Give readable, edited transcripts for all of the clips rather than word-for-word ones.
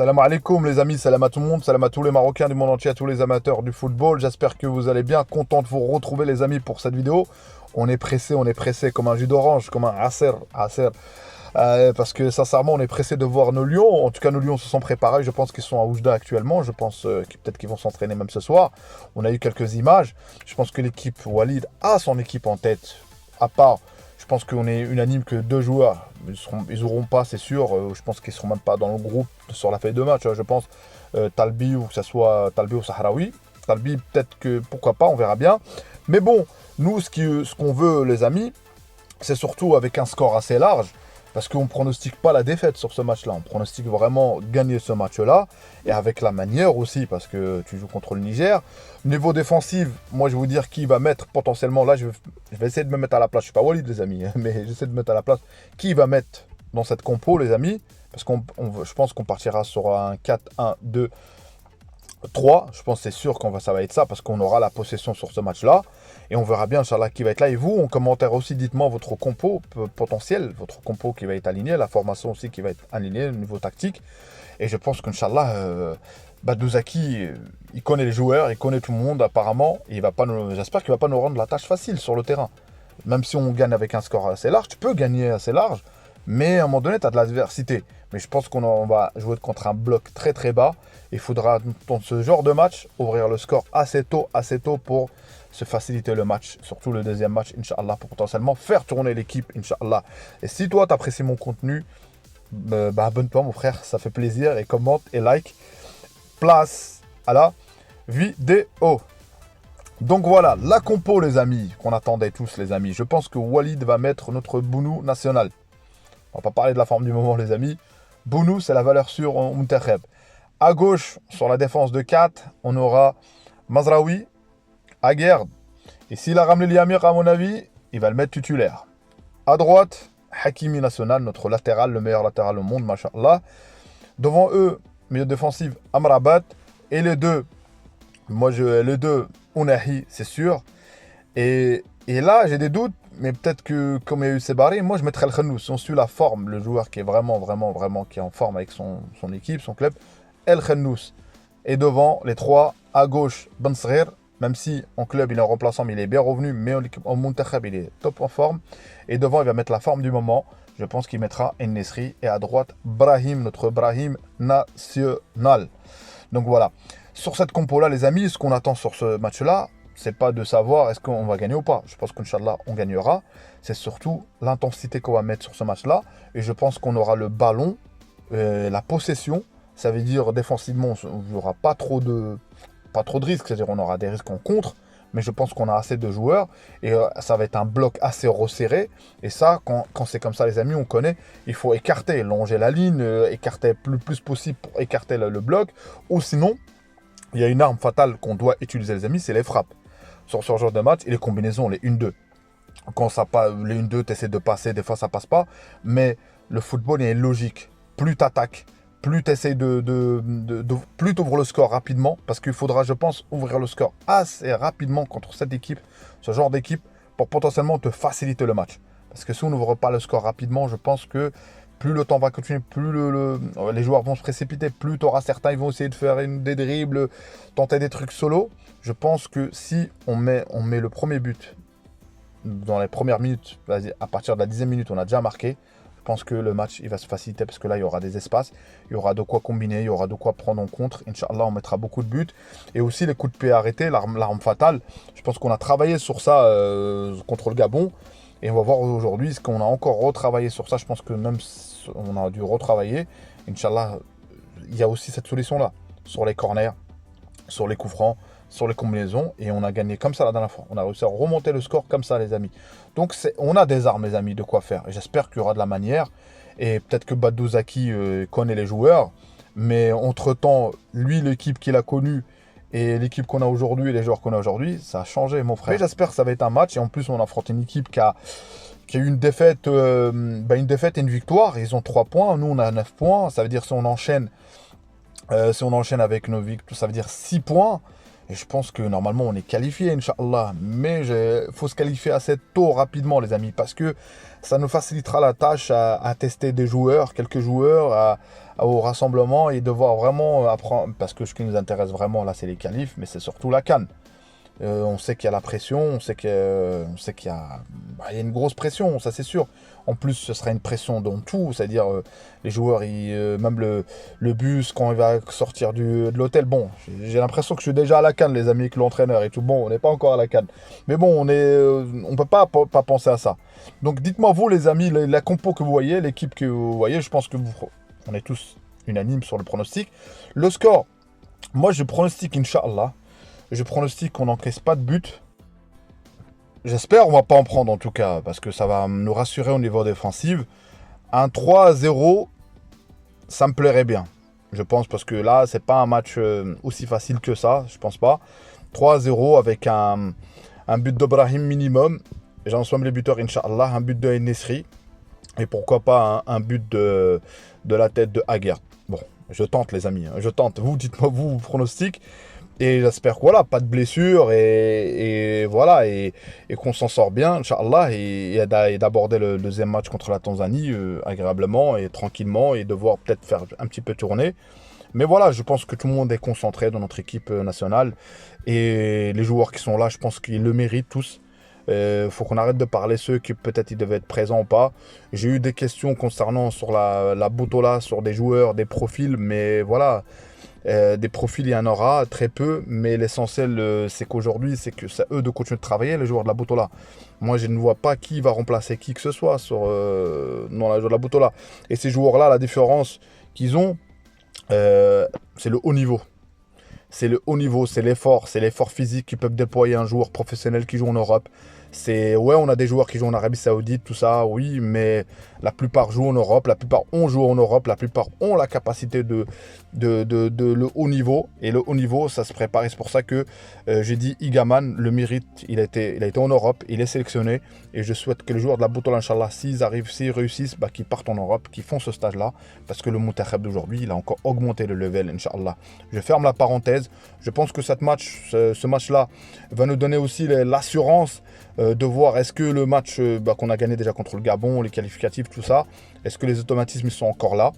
Salam alaikum les amis, salam à tout le monde, salam à tous les Marocains du monde entier, à tous les amateurs du football. J'espère que vous allez bien, content de vous retrouver les amis pour cette vidéo. On est pressé comme un jus d'orange, comme un acer. Parce que sincèrement, on est pressé de voir nos lions. En tout cas, nos lions se sont préparés. Je pense qu'ils sont à Oujda actuellement. Je pense peut-être qu'ils vont s'entraîner même ce soir. On a eu quelques images. Je pense que l'équipe Walid a son équipe en tête. À part, je pense qu'on est unanime que deux joueurs, ils auront pas, c'est sûr. Je pense qu'ils seront même pas dans le groupe sur la feuille de match. Je pense Talbi ou que ce soit Talbi ou Sahraoui. Talbi, peut-être que pourquoi pas, on verra bien. Mais bon, nous, ce qu'on veut, les amis, c'est surtout avec un score assez large. Parce qu'on ne pronostique pas la défaite sur ce match-là. On pronostique vraiment gagner ce match-là. Et avec la manière aussi, parce que tu joues contre le Niger. Niveau défensif, moi je vais vous dire qui va mettre potentiellement. Là, je vais essayer de me mettre à la place. Je ne suis pas Walid, les amis, mais j'essaie de me mettre à la place. Qui va mettre dans cette compo, les amis? Parce que je pense qu'on partira sur un 4-1-2. 3, je pense que c'est sûr ça va être ça parce qu'on aura la possession sur ce match-là et on verra bien, Inch'Allah, qui va être là. Et vous, en commentaire aussi, dites-moi votre compo potentiel, votre compo qui va être aligné, la formation aussi qui va être alignée, le niveau tactique. Et je pense qu'Inch'Allah, Badouzaki, il connaît les joueurs, il connaît tout le monde apparemment. Et j'espère qu'il ne va pas nous rendre la tâche facile sur le terrain. Même si on gagne avec un score assez large, tu peux gagner assez large, mais à un moment donné, tu as de l'adversité. Mais je pense qu'on va jouer contre un bloc très très bas. Il faudra, dans ce genre de match, ouvrir le score assez tôt pour se faciliter le match. Surtout le deuxième match, Inch'Allah, pour potentiellement faire tourner l'équipe, Inch'Allah. Et si toi, tu apprécies mon contenu, abonne-toi, mon frère, ça fait plaisir. Et commente et like. Place à la vidéo. Donc voilà, la compo, les amis, qu'on attendait tous, les amis. Je pense que Walid va mettre notre Bounou national. On va pas parler de la forme du moment, les amis. Bounou, c'est la valeur sûre en Muntakheb. À gauche, sur la défense de 4, on aura Mazraoui, Aguerd. Et s'il a ramené Liamir, à mon avis, il va le mettre titulaire. À droite, Hakimi national, notre latéral, le meilleur latéral au monde, machallah. Devant eux, milieu défensif, Amrabat. Et les deux, Ounahi, c'est sûr. Et là, j'ai des doutes, mais peut-être que, comme il y a eu Sebari, moi je mettrais El Khennous. Si on suit la forme, le joueur qui est vraiment qui est en forme avec son équipe, son club, El Khennous. Et devant, les trois, à gauche, Ben Sghir, même si en club il est en remplaçant, mais il est bien revenu, mais en Muntakheb, il est top en forme. Et devant, il va mettre la forme du moment. Je pense qu'il mettra En-Nesyri. Et à droite, Brahim, notre Brahim national. Donc voilà. Sur cette compo-là, les amis, ce qu'on attend sur ce match-là, c'est pas de savoir est-ce qu'on va gagner ou pas. Je pense qu'Inch'Allah, on gagnera. C'est surtout l'intensité qu'on va mettre sur ce match-là. Et je pense qu'on aura le ballon, la possession. Ça veut dire défensivement, il n'y aura pas trop de risques. C'est-à-dire on aura des risques en contre. Mais je pense qu'on a assez de joueurs. Et ça va être un bloc assez resserré. Et ça, quand c'est comme ça, les amis, on connaît. Il faut écarter, longer la ligne, écarter le plus possible pour écarter le bloc. Ou sinon, il y a une arme fatale qu'on doit utiliser, les amis, c'est les frappes. Sur ce genre de match, et les combinaisons, les 1-2. Quand ça passe, les 1-2, tu essaies de passer, des fois ça passe pas. Mais le football est logique. Plus tu attaques, plus tu essaies plus tu ouvres le score rapidement. Parce qu'il faudra, je pense, ouvrir le score assez rapidement contre cette équipe, ce genre d'équipe, pour potentiellement te faciliter le match. Parce que si on n'ouvre pas le score rapidement, je pense que plus le temps va continuer, plus les joueurs vont se précipiter, plus tu auras certains, ils vont essayer de faire des dribbles, tenter des trucs solo. Je pense que si on met le premier but dans les premières minutes, à partir de la 10e minute, on a déjà marqué. Je pense que le match, il va se faciliter parce que là, il y aura des espaces, il y aura de quoi combiner, il y aura de quoi prendre en contre. Inch'Allah, on mettra beaucoup de buts. Et aussi les coups de pied arrêtés, l'arme fatale. Je pense qu'on a travaillé sur ça contre le Gabon. Et on va voir aujourd'hui ce qu'on a encore retravaillé sur ça. Je pense que même on a dû retravailler. Inch'Allah, il y a aussi cette solution-là. Sur les corners, sur les coups francs, sur les combinaisons. Et on a gagné comme ça la dernière fois. On a réussi à remonter le score comme ça, les amis. Donc, on a des armes, les amis, de quoi faire. Et j'espère qu'il y aura de la manière. Et peut-être que Badouzaki connaît les joueurs. Mais entre-temps, lui, l'équipe qu'il a connue, et l'équipe qu'on a aujourd'hui, les joueurs qu'on a aujourd'hui, ça a changé, mon frère. J'espère que ça va être un match. Et en plus, on affronte une équipe qui a eu une défaite et une victoire. Ils ont 3 points. Nous, on a 9 points. Ça veut dire si on enchaîne avec nos victoires, ça veut dire 6 points. Et je pense que normalement on est qualifié, Inch'Allah. Mais il faut se qualifier assez tôt, rapidement, les amis, parce que ça nous facilitera la tâche à tester des joueurs, quelques joueurs, au rassemblement et devoir vraiment apprendre. Parce que ce qui nous intéresse vraiment là, c'est les qualifs, mais c'est surtout la CAN. On sait qu'il y a la pression, on sait qu'il y a, il y a une grosse pression, ça c'est sûr. En plus, ce sera une pression dans tout, c'est-à-dire les joueurs, même le bus, quand il va sortir de l'hôtel. Bon, j'ai l'impression que je suis déjà à la CAN, les amis, que l'entraîneur et tout. Bon, on n'est pas encore à la CAN. Mais bon, on peut pas penser à ça. Donc dites-moi, vous, les amis, la compo que vous voyez, l'équipe que vous voyez, je pense que on est tous unanimes sur le pronostic. Le score, moi je pronostique, Inch'Allah. Je pronostique qu'on n'encaisse pas de but. J'espère on va pas en prendre en tout cas, parce que ça va nous rassurer au niveau défensif. Un 3-0, ça me plairait bien. Je pense, parce que là, c'est pas un match aussi facile que ça, je pense pas. 3-0 avec un but d'Ibrahim minimum. J'en somme les buteurs, Inch'Allah. Un but de Nesri. Et pourquoi pas un but de la tête de Haguer. Bon, je tente les amis, je tente. Vous, dites-moi vous pronostic. Et j'espère que voilà, pas de blessures et voilà, et qu'on s'en sort bien, Inch'Allah, et d'aborder le deuxième match contre la Tanzanie agréablement et tranquillement, et devoir peut-être faire un petit peu tourner. Mais voilà, je pense que tout le monde est concentré dans notre équipe nationale, et les joueurs qui sont là, je pense qu'ils le méritent tous. Faut qu'on arrête de parler ceux qui peut-être ils devaient être présents ou pas. J'ai eu des questions concernant sur la Botola, sur des joueurs, des profils, mais voilà. Des profils, il y en aura très peu, mais l'essentiel, c'est qu'aujourd'hui, c'est que c'est eux de continuer de travailler, les joueurs de la Botola. Moi, je ne vois pas qui va remplacer qui que ce soit dans la joueur de la Botola. Et ces joueurs-là, la différence qu'ils ont, c'est le haut niveau. C'est le haut niveau, c'est l'effort physique qu'ils peuvent déployer un joueur professionnel qui joue en Europe. Ouais, on a des joueurs qui jouent en Arabie Saoudite, tout ça, oui, mais la plupart jouent en Europe, la plupart ont joué en Europe, la plupart ont la capacité de le haut niveau. Et le haut niveau, ça se prépare. Et c'est pour ça que j'ai dit Igaman le mérite. Il a été en Europe, il est sélectionné. Et je souhaite que les joueurs de la Botola, Inch'Allah, s'ils réussissent, qu'ils partent en Europe, qu'ils font ce stage-là. Parce que le Moutakhab d'aujourd'hui, il a encore augmenté le level, Inch'Allah. Je ferme la parenthèse. Je pense que ce match-là va nous donner aussi l'assurance de voir est-ce que le match qu'on a gagné déjà contre le Gabon, les qualificatifs, tout ça, est-ce que les automatismes ils sont encore là.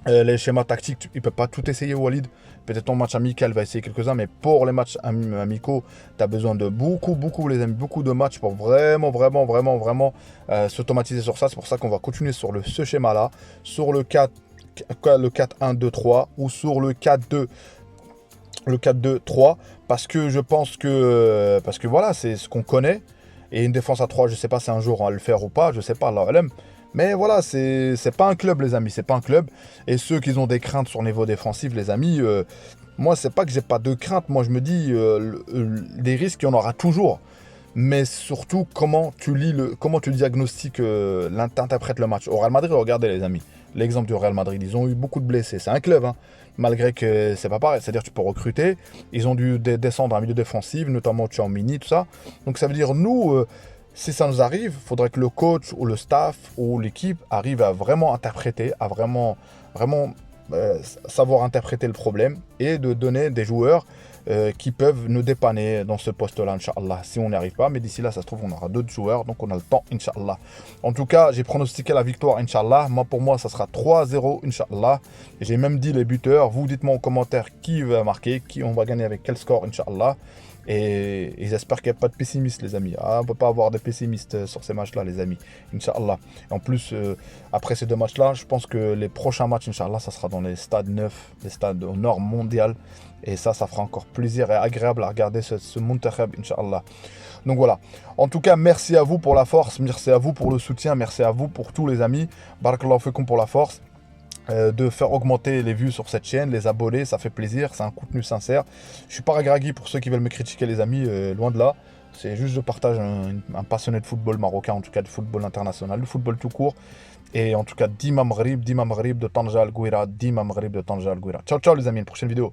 Les schémas tactiques, il ne peut pas tout essayer, Walid. Peut-être en match amical, il va essayer quelques-uns, mais pour les matchs amicaux, tu as besoin de beaucoup, les amis, beaucoup de matchs pour vraiment s'automatiser sur ça. C'est pour ça qu'on va continuer sur ce schéma-là, sur le 4-1-2-3 ou sur le 4-2. Le 4-2-3, parce que je pense que voilà, c'est ce qu'on connaît. Et une défense à 3, je sais pas si un jour on va le faire ou pas, je sais pas, Allah alam. Mais voilà, c'est pas un club, les amis, c'est pas un club. Et ceux qui ont des craintes sur le niveau défensif, les amis, moi, c'est pas que j'ai pas de crainte. Moi, je me dis, des risques, il y en aura toujours. Mais surtout, comment tu diagnostiques, t'interprètes le match. Au Real Madrid, regardez, les amis, l'exemple du Real Madrid, ils ont eu beaucoup de blessés. C'est un club, hein, malgré que c'est pas pareil. C'est-à-dire, tu peux recruter. Ils ont dû descendre un milieu défensif, notamment Tchouaméni, tout ça. Donc, ça veut dire, nous, si ça nous arrive, il faudrait que le coach ou le staff ou l'équipe arrive à vraiment interpréter, à vraiment savoir interpréter le problème et de donner des joueurs qui peuvent nous dépanner dans ce poste-là, Inch'Allah, si on n'y arrive pas. Mais d'ici là, ça se trouve, on aura d'autres joueurs, donc on a le temps, Inch'Allah. En tout cas, j'ai pronostiqué la victoire, Inch'Allah. Pour moi, ça sera 3-0, Inch'Allah. J'ai même dit les buteurs. Vous, dites-moi en commentaire qui va marquer, qui on va gagner avec quel score, Inch'Allah. Et j'espère qu'il n'y a pas de pessimistes, les amis. On ne peut pas avoir de pessimistes sur ces matchs-là, les amis. Inch'Allah. Et en plus, après ces deux matchs-là, je pense que les prochains matchs, Inch'Allah, ça sera dans les stades neufs, les stades au nord mondial. Et ça fera encore plaisir et agréable à regarder ce Moutakhab, Inch'Allah. Donc voilà. En tout cas, merci à vous pour la force. Merci à vous pour le soutien. Merci à vous pour tous les amis. Barakallahu fikum pour la force. De faire augmenter les vues sur cette chaîne, les abonnés, ça fait plaisir, c'est un contenu sincère. Je suis pas ragragui pour ceux qui veulent me critiquer, les amis, loin de là. C'est juste je partage un passionné de football marocain, en tout cas de football international, de football tout court. Et en tout cas, Dima Maghrib de Tanja Al Gouira, Dima Maghrib de Tanja Al Gouira. Ciao, ciao les amis, une prochaine vidéo.